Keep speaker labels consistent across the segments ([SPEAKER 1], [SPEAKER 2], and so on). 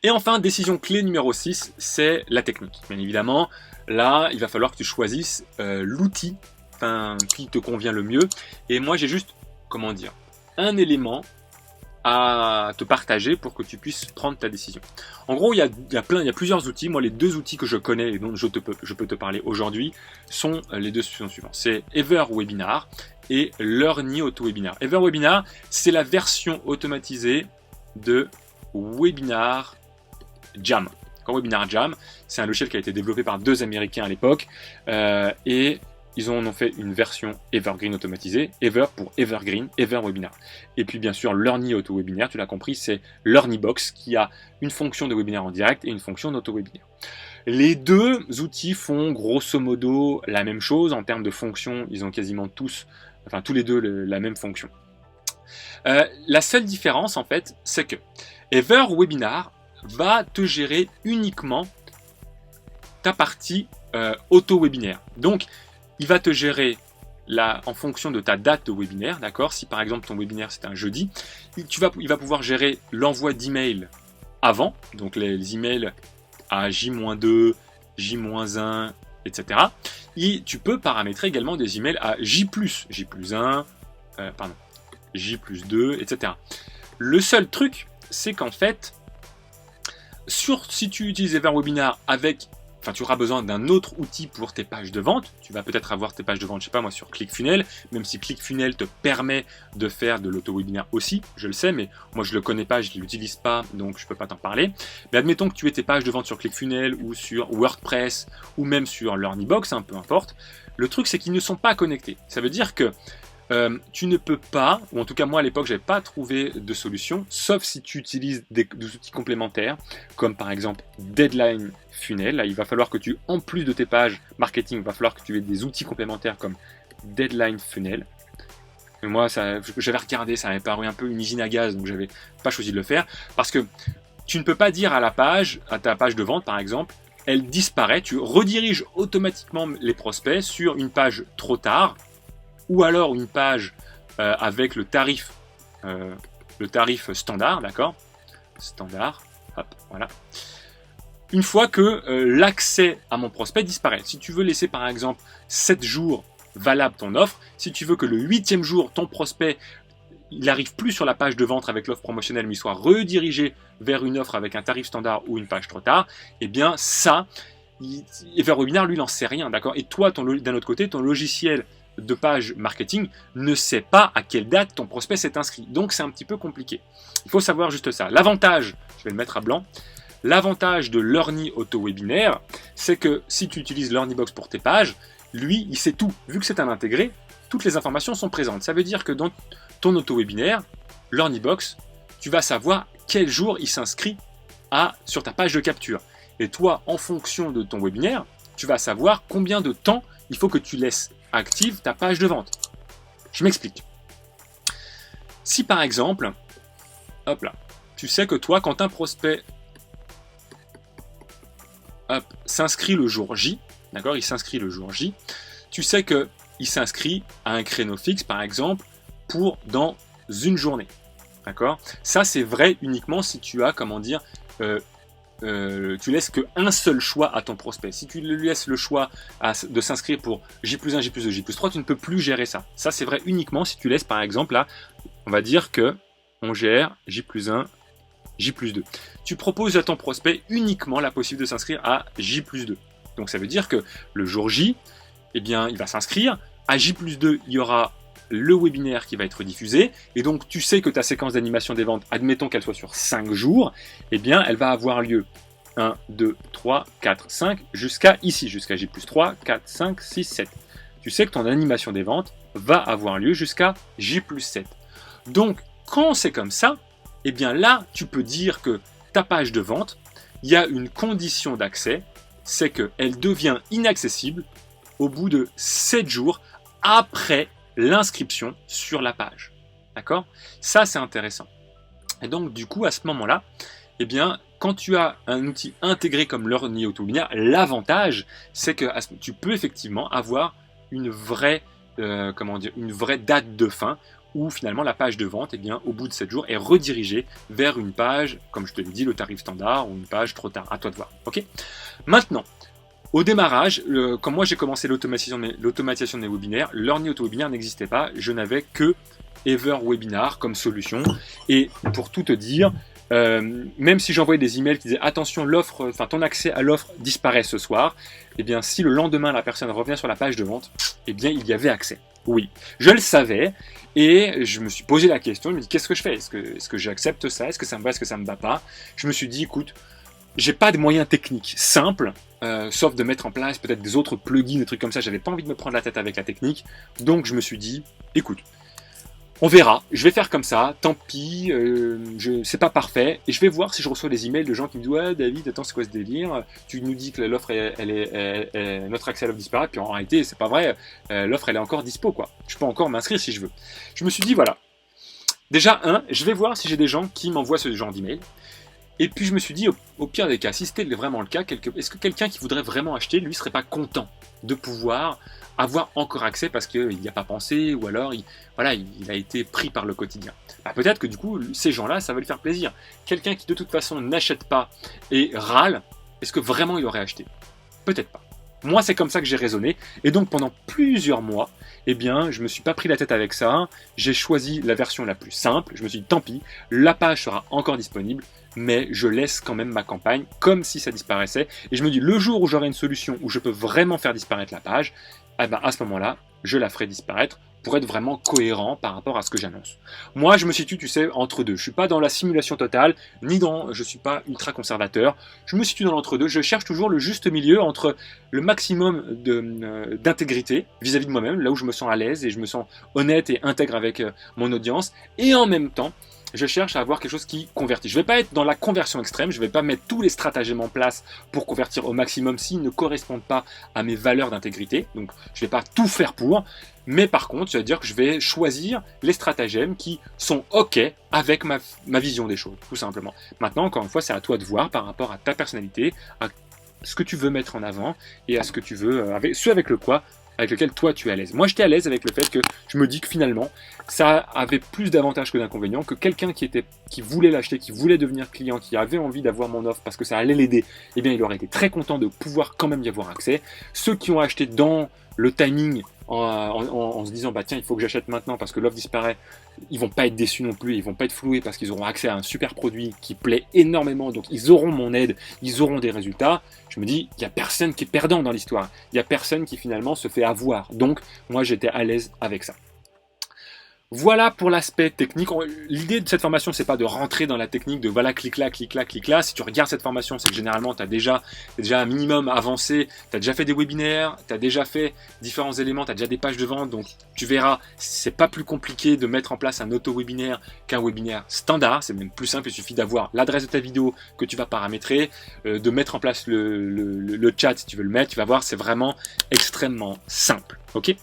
[SPEAKER 1] Et enfin, décision clé numéro 6, c'est la technique. Bien évidemment, là, il va falloir que tu choisisses l'outil qui te convient le mieux. Et moi, j'ai juste, comment dire, un élément à te partager pour que tu puisses prendre ta décision. En gros, il y a plusieurs outils. Moi, les deux outils que je connais et dont je peux te parler aujourd'hui sont les deux suivants. C'est EverWebinar et Learny AutoWebinar. EverWebinar, c'est la version automatisée de Webinar Jam. Webinar Jam, c'est un logiciel qui a été développé par deux Américains à l'époque et ils en ont fait une version Evergreen automatisée, Ever pour Evergreen, EverWebinar. Et puis bien sûr, Learny AutoWebinar, tu l'as compris, c'est LearnyBox qui a une fonction de webinaire en direct et une fonction d'auto-webinaire. Les deux outils font grosso modo la même chose en termes de fonction, ils ont quasiment tous les deux la même fonction. La seule différence en fait, c'est que EverWebinar va te gérer uniquement ta partie auto-webinaire. Donc, il va te gérer en fonction de ta date de webinaire, d'accord? Si par exemple ton webinaire c'est un jeudi, il va pouvoir gérer l'envoi d'emails avant, donc les emails à J-2, J-1, etc. Et tu peux paramétrer également des emails à J+, J+1, J+2, etc. Le seul truc, c'est qu'en fait, si tu utilises EverWebinar tu auras besoin d'un autre outil pour tes pages de vente. Tu vas peut-être avoir tes pages de vente, je sais pas moi, sur ClickFunnels, même si ClickFunnels te permet de faire de l'auto-webinaire aussi, je le sais, mais moi je le connais pas, je l'utilise pas, donc je peux pas t'en parler. Mais admettons que tu aies tes pages de vente sur ClickFunnels ou sur WordPress ou même sur LearnyBox, peu importe. Le truc, c'est qu'ils ne sont pas connectés. Ça veut dire que tu ne peux pas, ou en tout cas moi à l'époque j'avais pas trouvé de solution, sauf si tu utilises des outils complémentaires, comme par exemple Deadline Funnel. Là, il va falloir que en plus de tes pages marketing, il va falloir que tu aies des outils complémentaires comme Deadline Funnel. Et moi, j'avais regardé, ça m'avait paru un peu une usine à gaz, donc j'avais pas choisi de le faire, parce que tu ne peux pas dire à ta page de vente par exemple, elle disparaît, tu rediriges automatiquement les prospects sur une page trop tard, ou alors une page avec le tarif standard, d'accord? Standard, hop, voilà. Une fois que l'accès à mon prospect disparaît. Si tu veux laisser par exemple 7 jours valable ton offre, si tu veux que le 8e jour, ton prospect il n'arrive plus sur la page de vente avec l'offre promotionnelle, mais il soit redirigé vers une offre avec un tarif standard ou une page trop tard, eh bien ça, EverWebinar lui n'en sait rien, d'accord? Et toi, d'un autre côté, ton logiciel de page marketing ne sait pas à quelle date ton prospect s'est inscrit. Donc c'est un petit peu compliqué. Il faut savoir juste ça. L'avantage, je vais le mettre à blanc, l'avantage de Learny AutoWebinaire, c'est que si tu utilises LearnyBox pour tes pages, lui, il sait tout. Vu que c'est un intégré, toutes les informations sont présentes. Ça veut dire que dans ton auto-webinaire, LearnyBox, tu vas savoir quel jour il s'inscrit sur ta page de capture. Et toi, en fonction de ton webinaire, tu vas savoir combien de temps il faut que tu laisses active ta page de vente. Je m'explique. Si par exemple, hop là, tu sais que toi, quand un prospect s'inscrit le jour J, d'accord, il s'inscrit le jour J, tu sais que il s'inscrit à un créneau fixe, par exemple, pour dans une journée, d'accord. Ça, c'est vrai uniquement si tu as, tu laisses qu'un seul choix à ton prospect. Si tu lui laisses le choix de s'inscrire pour J+1, J+2, J+3, tu ne peux plus gérer ça. Ça, c'est vrai uniquement si tu laisses, par exemple, là, on va dire que on gère J+1, J+2. Tu proposes à ton prospect uniquement la possibilité de s'inscrire à J+2. Donc ça veut dire que le jour J, eh bien, il va s'inscrire. À J+2, il y aura le webinaire qui va être diffusé, et donc tu sais que ta séquence d'animation des ventes, admettons qu'elle soit sur 5 jours, eh bien elle va avoir lieu 1, 2, 3, 4, 5, jusqu'à ici, jusqu'à J+3, 4, 5, 6, 7. Tu sais que ton animation des ventes va avoir lieu jusqu'à J+7. Donc quand c'est comme ça, eh bien là tu peux dire que ta page de vente, il y a une condition d'accès, c'est qu'elle devient inaccessible au bout de 7 jours après l'inscription sur la page. D'accord? Ça, c'est intéressant. Et donc, du coup, à ce moment-là, eh bien, quand tu as un outil intégré comme Learny AutoWebinaire, l'avantage, c'est que tu peux effectivement avoir une vraie date de fin où finalement la page de vente, eh bien, au bout de 7 jours, est redirigée vers une page, comme je te l'ai dit, le tarif standard ou une page trop tard. À toi de voir. Ok. Maintenant, au démarrage, quand moi j'ai commencé l'automatisation de mes webinaires, Learning Auto-Webinaire n'existait pas. Je n'avais que EverWebinar comme solution. Et pour tout te dire, même si j'envoyais des emails qui disaient attention, l'offre, enfin ton accès à l'offre disparaît ce soir, eh bien si le lendemain la personne revenait sur la page de vente, eh bien il y avait accès. Oui, je le savais et je me suis posé la question, je me dis qu'est-ce que je fais? Est-ce que j'accepte ça? Est-ce que ça me va? Est-ce que ça me va pas? Je me suis dit écoute, j'ai pas de moyens techniques simples, sauf de mettre en place peut-être des autres plugins, des trucs comme ça, j'avais pas envie de me prendre la tête avec la technique, donc je me suis dit écoute, on verra, je vais faire comme ça, tant pis, c'est pas parfait, et je vais voir si je reçois des emails de gens qui me disent ouais David, attends c'est quoi ce délire, tu nous dis que l'offre notre accès à l'offre disparaît, puis en réalité c'est pas vrai, l'offre elle est encore dispo quoi, je peux encore m'inscrire si je veux. Je me suis dit voilà, déjà je vais voir si j'ai des gens qui m'envoient ce genre d'email, et puis je me suis dit au pire des cas, si c'était vraiment le cas, est-ce que quelqu'un qui voudrait vraiment acheter, lui serait pas content de pouvoir avoir encore accès parce qu'il n'y a pas pensé, ou alors il a été pris par le quotidien. Bah, peut-être que du coup, ces gens-là, ça va lui faire plaisir. Quelqu'un qui de toute façon n'achète pas et râle, est-ce que vraiment il aurait acheté? Peut-être pas. Moi, c'est comme ça que j'ai raisonné, et donc pendant plusieurs mois, eh bien, je me suis pas pris la tête avec ça, j'ai choisi la version la plus simple, je me suis dit tant pis, la page sera encore disponible, mais je laisse quand même ma campagne comme si ça disparaissait, et je me dis le jour où j'aurai une solution où je peux vraiment faire disparaître la page, eh ben, à ce moment-là, je la ferai disparaître pour être vraiment cohérent par rapport à ce que j'annonce. Moi, je me situe, tu sais, entre deux. Je suis pas dans la simulation totale, je suis pas ultra conservateur. Je me situe dans l'entre-deux. Je cherche toujours le juste milieu entre le maximum d'intégrité vis-à-vis de moi-même, là où je me sens à l'aise et je me sens honnête et intègre avec mon audience, et en même temps, je cherche à avoir quelque chose qui convertit. Je ne vais pas être dans la conversion extrême, je ne vais pas mettre tous les stratagèmes en place pour convertir au maximum s'ils ne correspondent pas à mes valeurs d'intégrité. Donc je ne vais pas tout faire pour, mais par contre, ça veut dire que je vais choisir les stratagèmes qui sont OK avec ma vision des choses, tout simplement. Maintenant, encore une fois, c'est à toi de voir par rapport à ta personnalité, à ce que tu veux mettre en avant et à ce que tu veux, avec lequel toi tu es à l'aise. Moi j'étais à l'aise avec le fait que je me dis que finalement ça avait plus d'avantages que d'inconvénients, que quelqu'un qui voulait l'acheter, qui voulait devenir client, qui avait envie d'avoir mon offre parce que ça allait l'aider, eh bien il aurait été très content de pouvoir quand même y avoir accès. Ceux qui ont acheté dans le timing en se disant bah tiens il faut que j'achète maintenant parce que l'offre disparaît, ils vont pas être déçus non plus, ils vont pas être floués parce qu'ils auront accès à un super produit qui plaît énormément, donc ils auront mon aide, ils auront des résultats. Je me dis il y a personne qui est perdant dans l'histoire, il y a personne qui finalement se fait avoir, donc moi j'étais à l'aise avec ça. Voilà pour l'aspect technique. L'idée de cette formation, c'est pas de rentrer dans la technique de voilà, clic là, clic là, clic là. Si tu regardes cette formation, c'est que généralement, tu as déjà un minimum avancé, tu as déjà fait des webinaires, tu as déjà fait différents éléments, tu as déjà des pages de vente, donc tu verras, c'est pas plus compliqué de mettre en place un auto-webinaire qu'un webinaire standard. C'est même plus simple, il suffit d'avoir l'adresse de ta vidéo que tu vas paramétrer, de mettre en place le chat si tu veux le mettre, tu vas voir, c'est vraiment extrêmement simple. Ok ?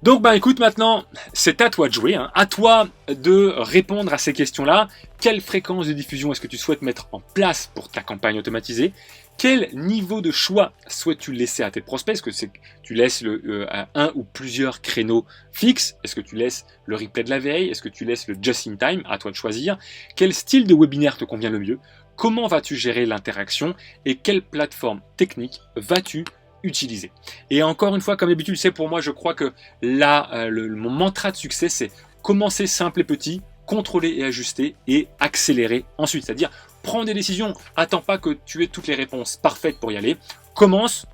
[SPEAKER 1] Donc bah écoute, maintenant c'est à toi de jouer, à toi de répondre à ces questions-là. Quelle fréquence de diffusion est-ce que tu souhaites mettre en place pour ta campagne automatisée? Quel niveau de choix souhaites-tu laisser à tes prospects? Est-ce que tu laisses un ou plusieurs créneaux fixes? Est-ce que tu laisses le replay de la veille? Est-ce que tu laisses le just in time? À toi de choisir. Quel style de webinaire te convient le mieux? Comment vas-tu gérer l'interaction? Et quelle plateforme technique vas-tu utiliser? Et encore une fois, comme d'habitude, c'est pour moi, je crois que là, mon mantra de succès, c'est commencer simple et petit, contrôler et ajuster et accélérer ensuite. C'est-à-dire, prends des décisions, attends pas que tu aies toutes les réponses parfaites pour y aller. Commence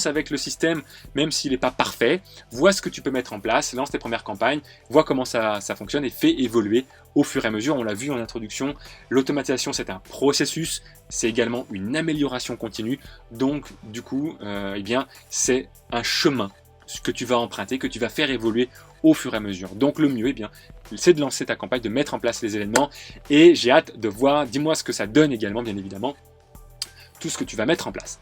[SPEAKER 1] avec le système, même s'il n'est pas parfait. Vois ce que tu peux mettre en place, lance tes premières campagnes, vois comment ça fonctionne et fais évoluer au fur et à mesure. On l'a vu en introduction, l'automatisation c'est un processus, c'est également une amélioration continue. Donc du coup, c'est un chemin que tu vas emprunter, que tu vas faire évoluer au fur et à mesure. Donc le mieux, c'est de lancer ta campagne, de mettre en place les événements et j'ai hâte de voir, dis-moi ce que ça donne également, bien évidemment, tout ce que tu vas mettre en place.